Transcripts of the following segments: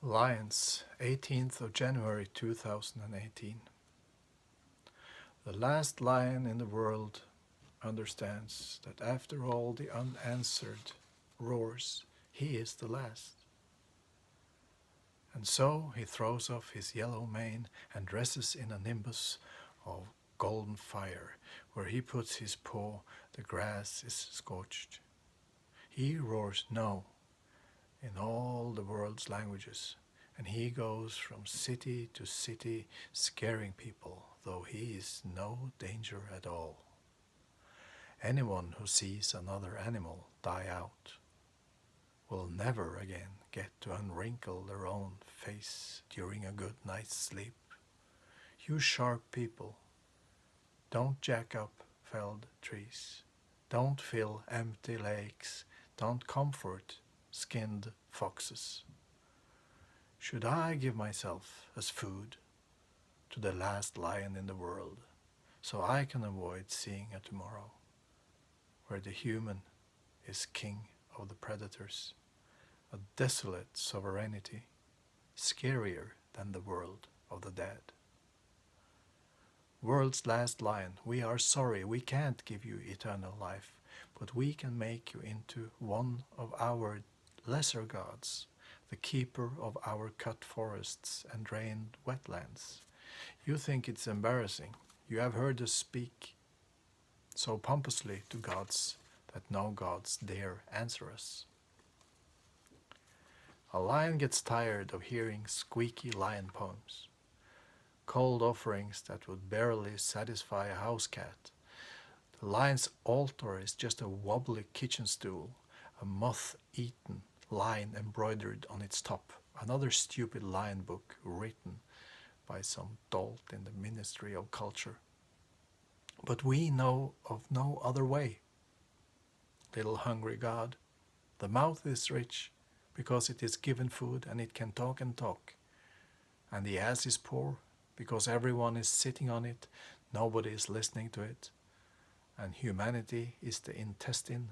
Lions, 18th of January 2018. The last lion in the world understands that after all the unanswered roars, he is the last. And so he throws off his yellow mane and dresses in a nimbus of golden fire. Where he puts his paw, the grass is scorched. He roars no in all the world's languages, and he goes from city to city scaring people, though he is no danger at all. Anyone who sees another animal die out will never again get to unwrinkle their own face during a good night's sleep. You sharp people, don't jack up felled trees, don't fill empty lakes, don't comfort skinned foxes. Should I give myself as food to the last lion in the world, so I can avoid seeing a tomorrow where the human is king of the predators, a desolate sovereignty, scarier than the world of the dead? World's last lion, we are sorry we can't give you eternal life, but we can make you into one of our lesser gods, the keeper of our cut forests and drained wetlands. You think it's embarrassing. You have heard us speak so pompously to gods that no gods dare answer us. A lion gets tired of hearing squeaky lion poems, cold offerings that would barely satisfy a house cat. The lion's altar is just a wobbly kitchen stool, a moth-eaten lion embroidered on its top, another stupid lion book written by some dolt in the Ministry of Culture. But we know of no other way. Little hungry God, the mouth is rich because it is given food and it can talk and talk. And the ass is poor because everyone is sitting on it, nobody is listening to it. And humanity is the intestine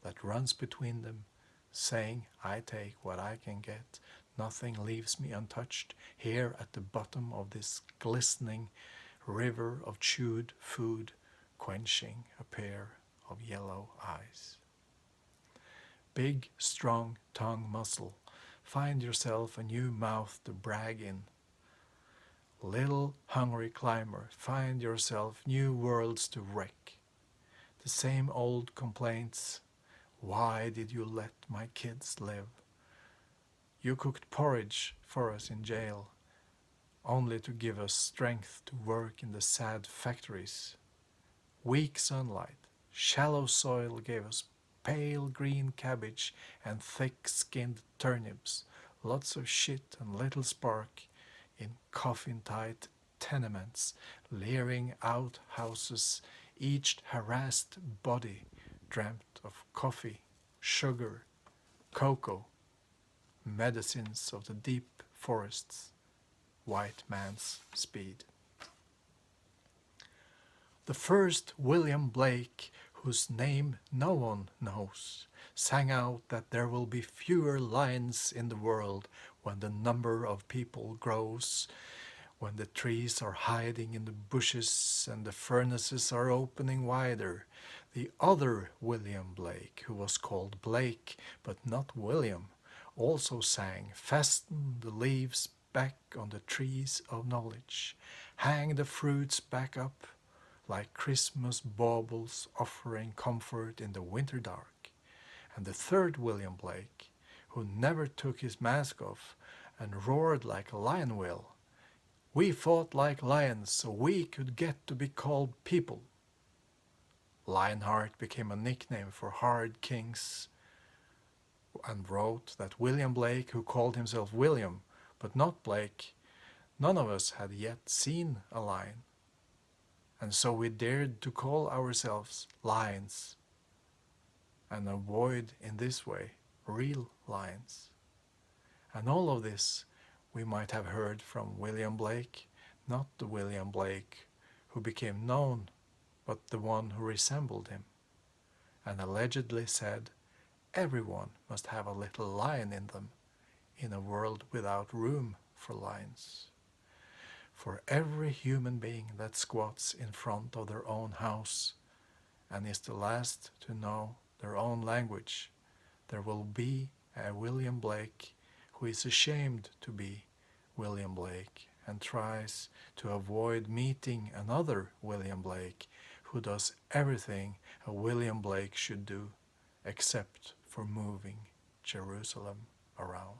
that runs between them, saying, I take what I can get, nothing leaves me untouched, here at the bottom of this glistening river of chewed food, quenching a pair of yellow eyes. Big, strong tongue muscle, find yourself a new mouth to brag in. Little hungry climber, find yourself new worlds to wreck. The same old complaints, why did you let my kids live? You cooked porridge for us in jail, only to give us strength to work in the sad factories. Weak sunlight, shallow soil gave us pale green cabbage and thick-skinned turnips, lots of shit and little spark in coffin-tight tenements, leering outhouses, each harassed body dreamt of coffee, sugar, cocoa, medicines of the deep forests, white man's speed. The first William Blake, whose name no one knows, sang out that there will be fewer lions in the world when the number of people grows, when the trees are hiding in the bushes and the furnaces are opening wider. The other William Blake, who was called Blake but not William, also sang, fasten the leaves back on the trees of knowledge, hang the fruits back up like Christmas baubles offering comfort in the winter dark. And the third William Blake, who never took his mask off and roared like a lion will, we fought like lions so we could get to be called people. Lionheart became a nickname for hard kings, and wrote that William Blake, who called himself William but not Blake, none of us had yet seen a lion. And so we dared to call ourselves lions and avoid in this way real lions. And all of this we might have heard from William Blake, not the William Blake who became known, but the one who resembled him, and allegedly said, everyone must have a little lion in them in a world without room for lines. For every human being that squats in front of their own house and is the last to know their own language, there will be a William Blake who is ashamed to be William Blake and tries to avoid meeting another William Blake who does everything a William Blake should do except for moving Jerusalem around.